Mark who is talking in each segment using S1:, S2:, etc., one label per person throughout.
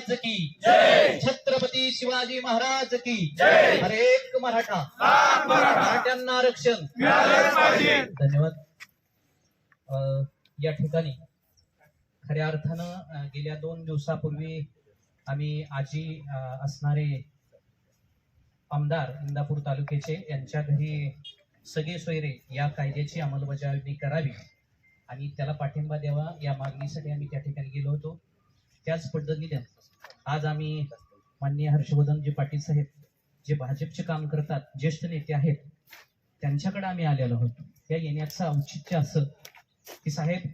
S1: महाराज की जय, छत्रपती शिवाजी महाराज की जय, हर एक मराठा मराठ्यांना आरक्षण मिळालेच पाहिजे. धन्यवाद. या ठिकाणी खऱ्या अर्थानं गेल्या 2 दिवसापूर्वी आम्ही आजी असणारे आमदार इंदापूर तालुक्याचे यांच्या घरी सगळे सोयरे या कायद्याची अंमलबजावणी करावी आणि त्याला पाठिंबा द्यावा या मागणीसाठी आम्ही त्या ठिकाणी गेलो होतो. त्याच पद्धतीने आज आम्ही माननीय हर्षवर्धनजी पाटील साहेब जे भाजपचे काम करतात, ज्येष्ठ नेते आहेत, त्यांच्याकडे आम्ही आलेलो होतो. त्या येण्याचं औचित्य असं की साहेब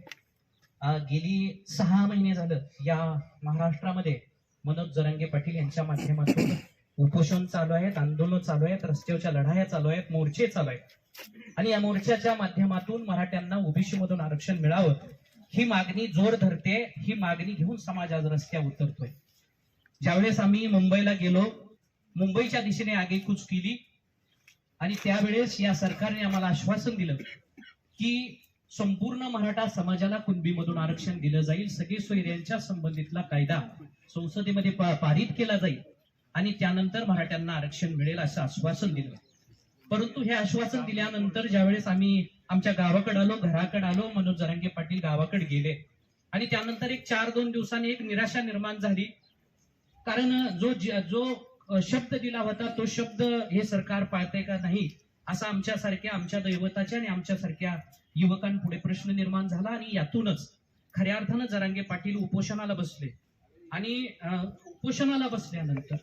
S1: गेली 6 महिने झालं या महाराष्ट्रामध्ये मनोज जरांगे पाटील यांच्या माध्यमातून उपोषण चालू आहेत, आंदोलन चालू आहेत, रस्त्यावरच्या लढाया चालू आहेत, मोर्चे चालू आहेत आणि या मोर्चाच्या माध्यमातून मराठ्यांना ओबीसी मधून आरक्षण मिळावं ही मागणी जोर धरते. ही मागणी घेऊन समाज आज रस्त्यावर उतरतोय. ज्यावेळेस आम्ही मुंबईला गेलो, मुंबईच्या दिशेने आगेकूच केली आणि त्यावेळेस या सरकारने आम्हाला आश्वासन दिलं की संपूर्ण मराठा समाजाला कुणबीमधून आरक्षण दिलं जाईल, सगळे सोयऱ्यांच्या संबंधितला कायदा संसदेमध्ये पारित केला जाईल आणि त्यानंतर मराठ्यांना आरक्षण मिळेल असं आश्वासन दिलं. परंतु हे आश्वासन दिल्यानंतर ज्यावेळेस आम्ही आमच्या गावाकडे आलो, घराकडे आलो, मनोज जरांगे पाटील गावाकडे गेले आणि त्यानंतर एक 4-2 दिवसांनी एक निराशा निर्माण झाली. कारण जो शब्द दिला होता तो शब्द हे सरकार पाळते का नाही असा आमच्यासारख्या, आमच्या दैवताच्या आणि आमच्यासारख्या युवकांपुढे प्रश्न निर्माण झाला आणि यातूनच खऱ्या अर्थानं जरांगे पाटील उपोषणाला बसले. आणि उपोषणाला बसल्यानंतर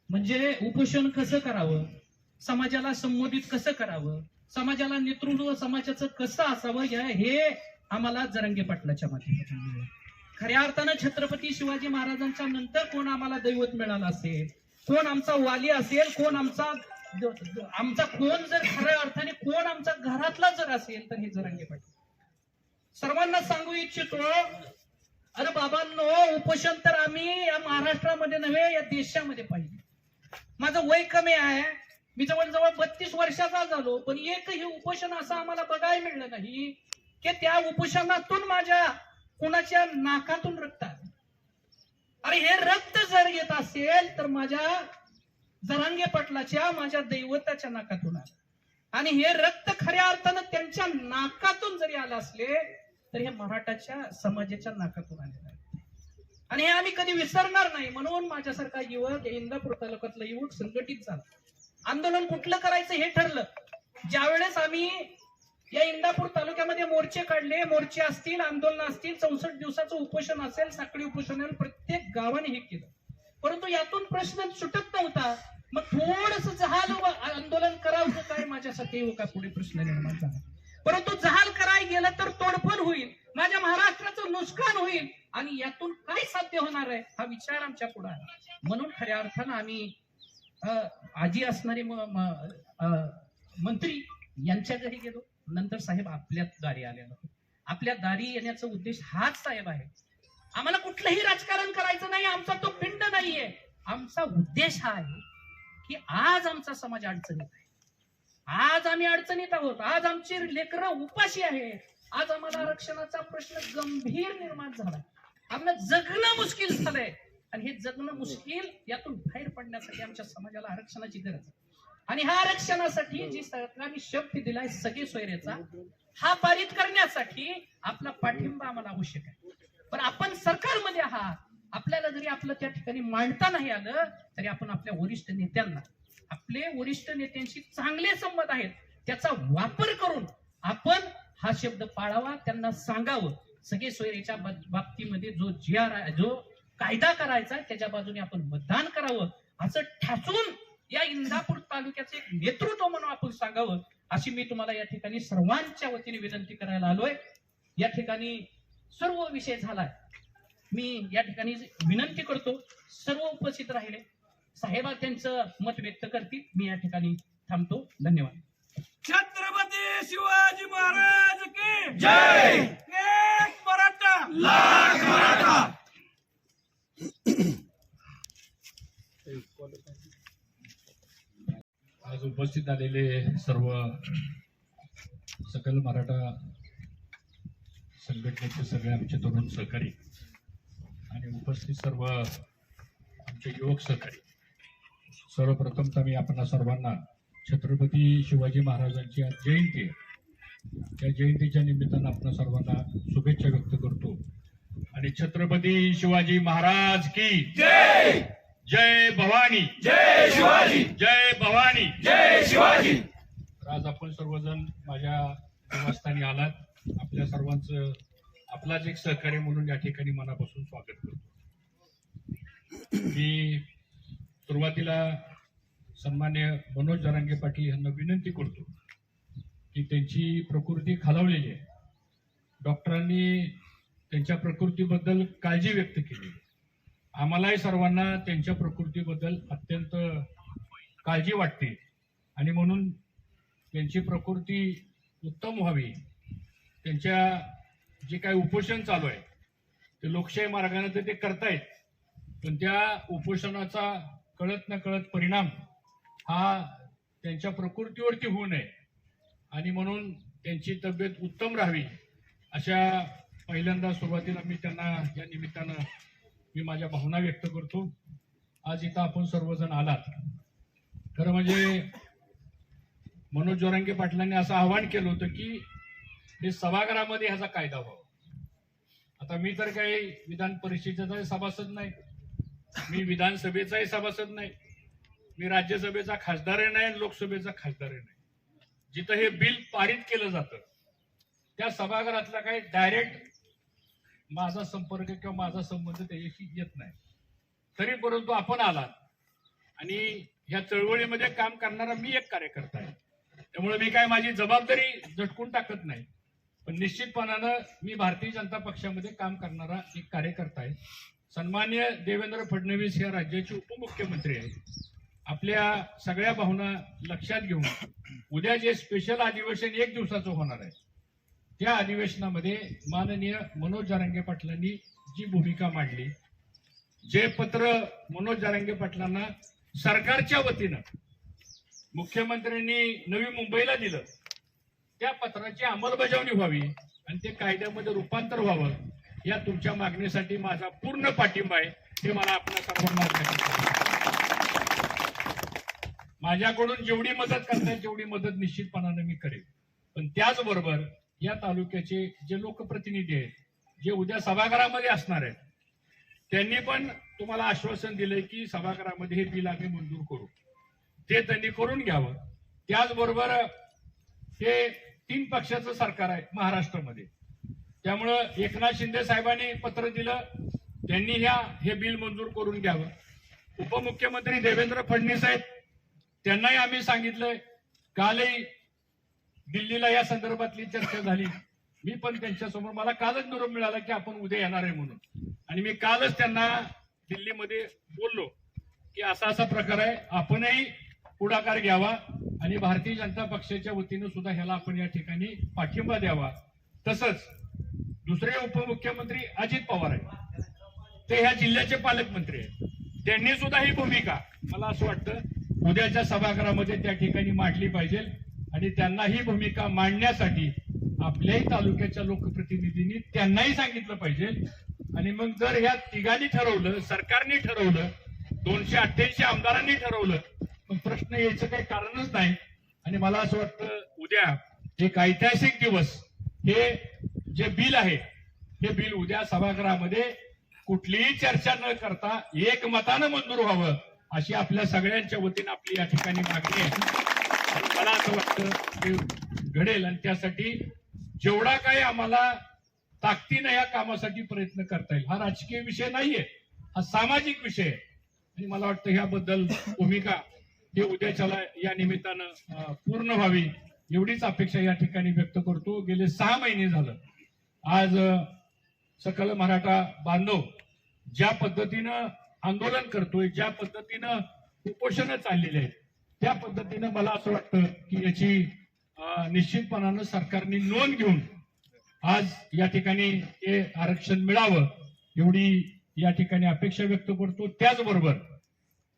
S1: म्हणजे उपोषण कसं करावं, समाजाला संबोधित कसं करावं, समाजाला नेतृत्व समाजाचं कसं असावं हे आम्हाला जरांगे पाटलाच्या माध्यमातून खऱ्या अर्थानं छत्रपती शिवाजी महाराजांच्या नंतर कोण आम्हाला दैवत मिळाला असेल, कोण आमचा वाली असेल, कोण आमचा कोण जर खऱ्या अर्थाने कोण आमचा घरातला जर असेल तर हे जरांगे पाटील. सर्वांना सांगू इच्छितो, अरे बाबांनो, उपोषण तर आम्ही या महाराष्ट्रामध्ये नव्हे या देशामध्ये पाहिजे. माझं वय कमी आहे, मी जवळजवळ 32 वर्षाचा झालो, पण एकही उपोषण असं आम्हाला बघायला मिळलं नाही की त्या उपोषणातून माझ्या कुणाच्या नाकातून रक्त आलं. अरे हे रक्त जर येत असेल तर माझ्या जरांगे पाटलाच्या, माझ्या दैवताच्या नाकातून आलं आणि हे रक्त खऱ्या अर्थानं त्यांच्या नाकातून जरी आलं असले तर हे मराठाच्या समाजाच्या नाकातून आलेलं आहे आणि हे आम्ही कधी विसरणार नाही. म्हणून माझ्यासारखा युवक, इंदापूर तालुक्यातला युवक संघटित झाला. आंदोलन कुठलं करायचं हे ठरलं. ज्यावेळेस आम्ही या इंदापूर तालुक्यामध्ये मोर्चे काढले, मोर्चे असतील, आंदोलन असतील, 64 दिवसाचं उपोषण असेल, साखळी उपोषण, प्रत्येक गावाने हे केलं. परंतु यातून प्रश्न सुटत नव्हता. मग थोडस जहाल आंदोलन करावं काय माझ्यासाठी युवकापुढे प्रश्न निर्माण झाला. परंतु जहाल करायला गेलं तर तोडफोड होईल, माझ्या महाराष्ट्राचं नुकसान होईल आणि यातून काय साध्य होणार आहे हा विचार आमच्या पुढे आला. म्हणून खऱ्या अर्थानं आम्ही आजी असणारे मंत्री यांच्या घरी गेलो. नंतर साहेब आपल्या दारी आलेलो. आपल्या दारी येण्याचा उद्देश हाच साहेब आहे. आम्हाला कुठलंही राजकारण करायचं नाही, आमचा तो पिंड नाहीये. आमचा उद्देश हा आहे की आज आमचा समाज अडचणीत आहे, आज आम्ही अडचणीत आहोत, आज आमची लेकरं उपाशी आहेत, आज आम्हाला आरक्षणाचा प्रश्न गंभीर निर्माण झाला, आम्हाला जगणं मुश्किल झालंय आणि हे जगणं मुश्किल यातून बाहेर पडण्यासाठी आमच्या समाजाला आरक्षणाची गरज आहे. आणि ह्या आरक्षणासाठी जी सरकारने शब्द दिलाय सगळे सोयऱ्याचा, हा पारित करण्यासाठी आपला पाठिंबा आम्हाला आवश्यक आहे. पण आपण सरकारमध्ये आहात, आपल्याला जरी आपलं त्या ठिकाणी मांडता नाही आलं तरी आपण आपल्या वरिष्ठ नेत्यांना, आपले वरिष्ठ नेत्यांशी चांगले संबंध आहेत त्याचा वापर करून आपण हा शब्द पाळावा, त्यांना सांगावं. सगळे सोयऱ्याच्या बाबतीमध्ये जो कायदा करायचा त्याच्या बाजूने आपण मतदान करावं असं ठासून या इंदापूर तालुक्याचे एक नेतृत्व म्हणून आपण सांगावं अशी मी तुम्हाला या ठिकाणी सर्वांच्या वतीने विनंती करायला आलोय. या ठिकाणी सर्व विषय झालाय. मी या ठिकाणी विनंती करतो सर्व उपस्थित राहिले साहेब त्यांचं मत व्यक्त करतील. मी या ठिकाणी थांबतो. धन्यवाद.
S2: छत्रपती शिवाजी महाराज की
S3: जय.
S2: एक मराठा
S3: लाख मराठा.
S4: आज उपस्थित आलेले सर्व सकल मराठा संघटनेचे सगळे आमचे तरुण सहकारी आणि उपस्थित सर्व आमचे युवक सहकारी, सर्वप्रथम मी आपणा सर्वांना छत्रपती शिवाजी महाराजांची आज जयंती आहे, त्या जयंतीच्या निमित्तानं आपण सर्वांना शुभेच्छा व्यक्त करतो आणि छत्रपती शिवाजी महाराज की
S2: जय
S4: जय भवानी,
S2: जय शिवाजी,
S4: जय भवानी.
S2: जय शिवाजी.
S4: तर आज आपण सर्वजण माझ्या निवासस्थानी आलात. आपल्या सर्वांचं आपलाच एक सहकार्य म्हणून या ठिकाणी मनापासून स्वागत करतो. मी सुरुवातीला सन्मान्य मनोज जरांगे पाटील यांना विनंती करतो की त्यांची प्रकृती खालावलेली आहे. डॉक्टरांनी त्यांच्या प्रकृतीबद्दल काळजी व्यक्त केली. आम्हालाही सर्वांना त्यांच्या प्रकृतीबद्दल अत्यंत काळजी वाटते आणि म्हणून त्यांची प्रकृती उत्तम व्हावी, त्यांच्या जे काही उपोषण चालू आहे ते लोकशाही मार्गाने ते करतायत, पण त्या उपोषणाचा कळत न कळत परिणाम हा त्यांच्या प्रकृतीवरती होऊ नये आणि म्हणून त्यांची तब्येत उत्तम राहावी अशा पहिल्यांदा सुरुवातीला मी त्यांना या निमित्तानं मी माझ्या भावना व्यक्त करतो. आज इथं आपण सर्वजण आलात. खरं म्हणजे मनोज जोरांगे पाटलांनी असं आवाहन केलं होतं की हे सभागृहामध्ये ह्याचा कायदा व्हावा. आता मी तर काही विधान परिषदेचाही सभासद नाही, मी विधानसभेचाही सभासद नाही, मी राज्यसभेचा खासदारही नाही आणि लोकसभेचा खासदारही नाही. जिथं हे बिल पारित केलं जातं त्या सभागृहातला काही डायरेक्ट माझा संपर्क किंवा माझा संबंध त्याच्याशी येत नाही. तरी परंतु आपण आलात आणि ह्या चळवळीमध्ये काम करणारा मी एक कार्यकर्ता आहे, त्यामुळे मी काय माझी जबाबदारी झटकून टाकत नाही, पण निश्चितपणानं मी भारतीय जनता पक्षामध्ये काम करणारा एक कार्यकर्ता आहे. सन्मान्य देवेंद्र फडणवीस या राज्याचे उपमुख्यमंत्री आहेत. आपल्या सगळ्या भावना लक्षात घेऊन उद्या जे स्पेशल अधिवेशन 1 दिवसाचं होणार आहे त्या अधिवेशनामध्ये माननीय मनोज जरांगे पाटलांनी जी भूमिका मांडली, जे पत्र मनोज जरांगे पाटलांना सरकारच्या वतीनं मुख्यमंत्र्यांनी नवी मुंबईला दिलं, त्या पत्राची अंमलबजावणी व्हावी आणि ते कायद्यामध्ये रूपांतर व्हावं, या तुमच्या मागणीसाठी माझा पूर्ण पाठिंबा आहे. हे मला आपल्या सर्वांना माझ्याकडून जेवढी मदत करता येईल तेवढी मदत निश्चितपणाने मी करेन. पण त्याचबरोबर या तालुक्याचे जे लोकप्रतिनिधी आहेत, जे उद्या सभागृहामध्ये असणार आहेत, त्यांनी पण तुम्हाला आश्वासन दिलंय की सभागृहामध्ये हे बिल आम्ही मंजूर करू, ते त्यांनी करून घ्यावं. त्याचबरोबर हे 3 पक्षाचं सरकार आहे महाराष्ट्रामध्ये, त्यामुळं एकनाथ शिंदे साहेबांनी पत्र दिलं, त्यांनी हे बिल मंजूर करून घ्यावं. उपमुख्यमंत्री देवेंद्र फडणवीस आहेत, त्यांनाही आम्ही सांगितलंय. कालही दिल्लीला या संदर्भातली चर्चा झाली. मी पण त्यांच्यासमोर, मला कालच निरोप मिळाला की आपण उद्या येणार आहे म्हणून, आणि मी कालच त्यांना दिल्लीमध्ये बोललो की असा असा प्रकार आहे, आपणही पुढाकार घ्यावा आणि भारतीय जनता पक्षाच्या वतीनं सुद्धा ह्याला आपण या ठिकाणी पाठिंबा द्यावा. तसंच दुसरे उपमुख्यमंत्री अजित पवार आहेत, ते ह्या जिल्ह्याचे पालकमंत्री आहेत, त्यांनी सुद्धा ही भूमिका मला असं वाटतं उद्याच्या सभागृहामध्ये त्या ठिकाणी मांडली पाहिजे आणि त्यांना ही भूमिका मांडण्यासाठी आपल्याही तालुक्याच्या लोकप्रतिनिधींनी त्यांनाही सांगितलं पाहिजे. आणि मग जर ह्या तिघांनी ठरवलं, सरकारने ठरवलं, 288 आमदारांनी ठरवलं, मग प्रश्न यायचं काही कारणच नाही. आणि मला असं वाटतं उद्या एक ऐतिहासिक दिवस, हे जे बिल आहे हे बिल उद्या सभागृहामध्ये कुठलीही चर्चा न करता एकमतानं मंजूर व्हावं अशी आपल्या सगळ्यांच्या वतीनं आपली या ठिकाणी मागणी आहे. मला असं वाटतं ते घडेल आणि त्यासाठी जेवढा काही आम्हाला ताकदीनं या कामासाठी प्रयत्न करता येईल. हा राजकीय विषय नाहीये, हा सामाजिक विषय आहे आणि मला वाटतं ह्याबद्दल भूमिका हे उद्याच्याला या निमित्तानं पूर्ण व्हावी एवढीच अपेक्षा या ठिकाणी व्यक्त करतो. गेले 6 महिने झालं आज सकल मराठा बांधव ज्या पद्धतीनं आंदोलन करतोय, ज्या पद्धतीनं उपोषण चाललेले आहेत, त्या पद्धतीनं मला असं वाटतं की याची निश्चितपणानं सरकारने नोंद घेऊन आज या ठिकाणी हे आरक्षण मिळावं एवढी या ठिकाणी अपेक्षा व्यक्त करतो. त्याचबरोबर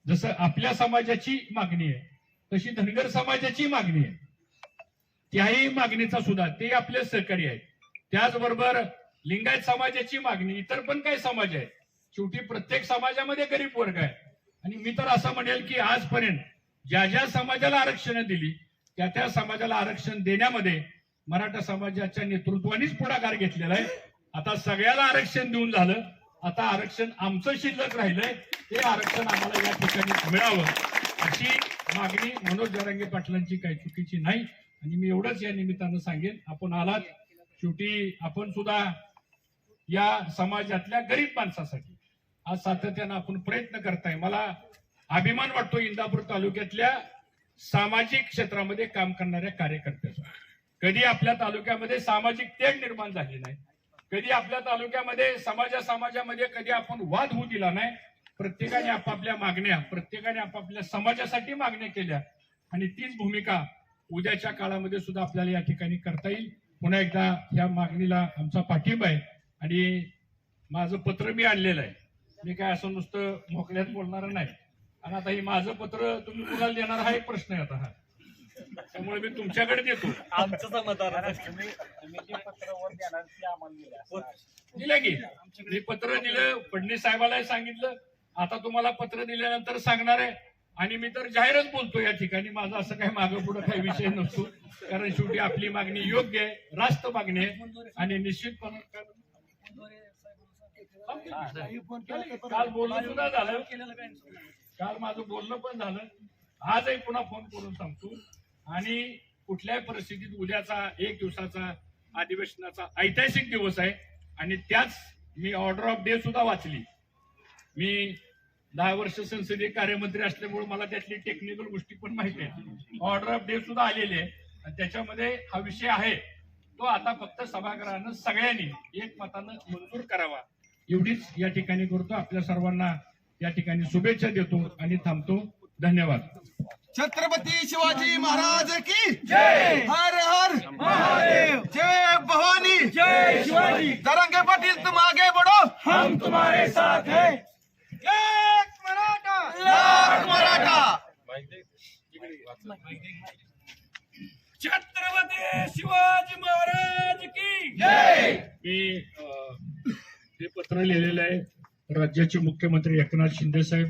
S4: जसं आपल्या समाजाची मागणी आहे तशी धनगर समाजाची मागणी आहे, त्याही मागणीचा सुद्धा ते आपले सहकारी आहेत. त्याचबरोबर लिंगायत समाजाची मागणी, इतर पण काही समाज आहेत, शेवटी प्रत्येक समाजामध्ये गरीब वर्ग आहे, आणि मी तर असं म्हणेल की आजपर्यंत ज्या ज्या समाजाला आरक्षण दिली त्या त्या समाजाला आरक्षण देण्यामध्ये मराठा समाजाच्या नेतृत्वानेच पुढाकार घेतलेला आहे. आता सगळ्याला आरक्षण देऊन झालं, आता आरक्षण आमचं शिल्लक राहिलंय, ते आरक्षण आम्हाला या ठिकाणी मिळावं अशी मागणी मनोज जरांगे पाटलांची काही चुकीची नाही. आणि मी एवढंच या निमित्तानं सांगेन, आपण आलात, शेवटी आपण सुद्धा या समाजातल्या गरीब माणसासाठी आज सातत्यानं आपण प्रयत्न करताय. मला अभिमान वाटतो इंदापूर तालुक्यातल्या सामाजिक क्षेत्रामध्ये काम करणाऱ्या कार्यकर्त्याचा. कधी आपल्या तालुक्यामध्ये सामाजिक तेढ निर्माण झाली नाही, कधी आपल्या तालुक्यामध्ये समाजामध्ये कधी आपण वाद होऊ दिला नाही. प्रत्येकाने आपापल्या मागण्या, प्रत्येकाने आपापल्या समाजासाठी मागण्या केल्या आणि तीच भूमिका उद्याच्या काळामध्ये सुद्धा आपल्याला या ठिकाणी करता येईल. पुन्हा एकदा या मागणीला आमचा पाठिंबा आहे. आणि माझं पत्र मी आणलेलं आहे, मी काय असं नुसतं मोकळ्यात बोलणार नाही. आणि आता हे माझं पत्र तुम्ही कुणाला देणार हा एक प्रश्न आहे आता हा, त्यामुळे मी तुमच्याकडे देतो. दिलं की मी पत्र दिलं, फडणवीस साहेबाला सांगितलं, आता तुम्हाला पत्र दिल्यानंतर सांगणार आहे. आणि मी तर जाहीरच बोलतो या ठिकाणी, माझं असं काही मागं पुढं काही विषय नसतो, कारण शेवटी आपली मागणी योग्य आहे, रास्त मागणी आहे. आणि निश्चितपणे काल बोलणं सुद्धा झालं, काल माझं बोलणं पण झालं, आजही पुन्हा फोन करून सांगतो. आणि कुठल्याही परिस्थितीत उद्याचा एक दिवसाचा अधिवेशनाचा ऐतिहासिक दिवस आहे. आणि त्याच मी ऑर्डर ऑफ डे सुद्धा वाचली. मी 10 वर्ष संसदीय कार्यमंत्री असल्यामुळे मला त्यातली टेक्निकल गोष्टी पण माहिती आहे. ऑर्डर ऑफ डे सुद्धा आलेली आहे आणि त्याच्यामध्ये हा विषय आहे तो आता फक्त सभागृहानं सगळ्यांनी एकमतानं मंजूर करावा एवढीच या ठिकाणी करतो. आपल्या सर्वांना या ठिकाणी शुभेच्छा देतो आणि थांबतो. धन्यवाद.
S3: छत्रपती शिवाजी महाराज की
S2: जय.
S3: हर हर महादेव. जय भवानी.
S2: जय शिवाजी.
S3: जरांगे पाटील तुम आगे बढ़ो,
S2: हम तुम्हारे साथ हैं.
S3: एक मराठा लाख मराठा.
S2: छत्रपती शिवाजी महाराज की जय.
S4: मी हे पत्र लिहिलेलं आहे राज्याचे मुख्यमंत्री एकनाथ शिंदे साहेब,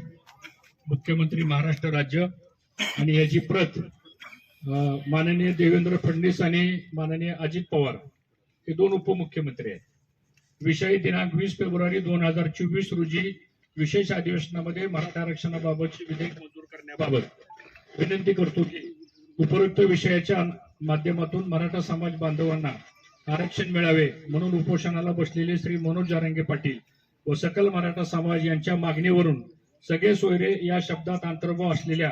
S4: मुख्यमंत्री महाराष्ट्र राज्य, आणि याची प्रत माननीय देवेंद्र फडणवीस आणि माननीय अजित पवार हे दोन उपमुख्यमंत्री आहेत. विषय दिनांक 20 फेब्रुवारी 2024 रोजी विशेष अधिवेशनामध्ये मराठा आरक्षणाबाबतचे विधेयक मंजूर करण्याबाबत विनंती करतो की उपरोक्त विषयाच्या माध्यमातून मराठा समाज बांधवांना आरक्षण मिळावे म्हणून उपोषणाला बसलेले श्री मनोज जरांगे पाटील व सकल मराठा समाज यांच्या मागणीवरून सगळे सोयरे या शब्दात अंतर्भाव असलेल्या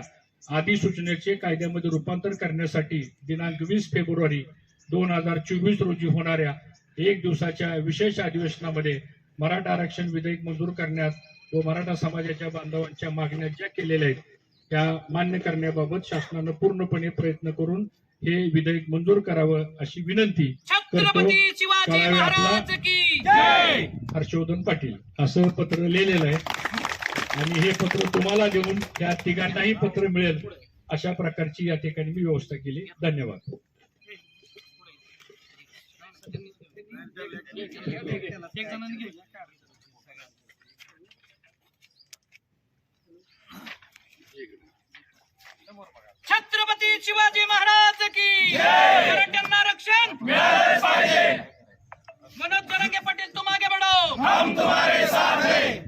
S4: अधिसूचनेचे कायद्यामध्ये रूपांतर करण्यासाठी दिनांक 20 फेब्रुवारी 2024 रोजी होणाऱ्या एक दिवसाच्या विशेष अधिवेशनामध्ये मराठा आरक्षण विधेयक मंजूर करण्यात व मराठा समाजाच्या बांधवांच्या मागण्या ज्या केलेल्या आहेत त्या मान्य करण्याबाबत शासनानं पूर्णपणे प्रयत्न करून हे विधेयक मंजूर करावं अशी विनंती करतो. कळावे आपला हर्षवर्धन पाटील असं पत्र लिहिलेलं आहे. आणि हे पत्र तुम्हाला देऊन या तिघांनाही पत्र मिळेल अशा प्रकारची या ठिकाणी मी व्यवस्था केली. धन्यवाद.
S5: छत्रपती शिवाजी महाराज की मराठ्यांना आरक्षण
S2: मिळालेच पाहिजे.
S5: मनोज जरांगे पाटील तुम आगे बढ़ो,
S2: हम तुम्हारे साथ हैं.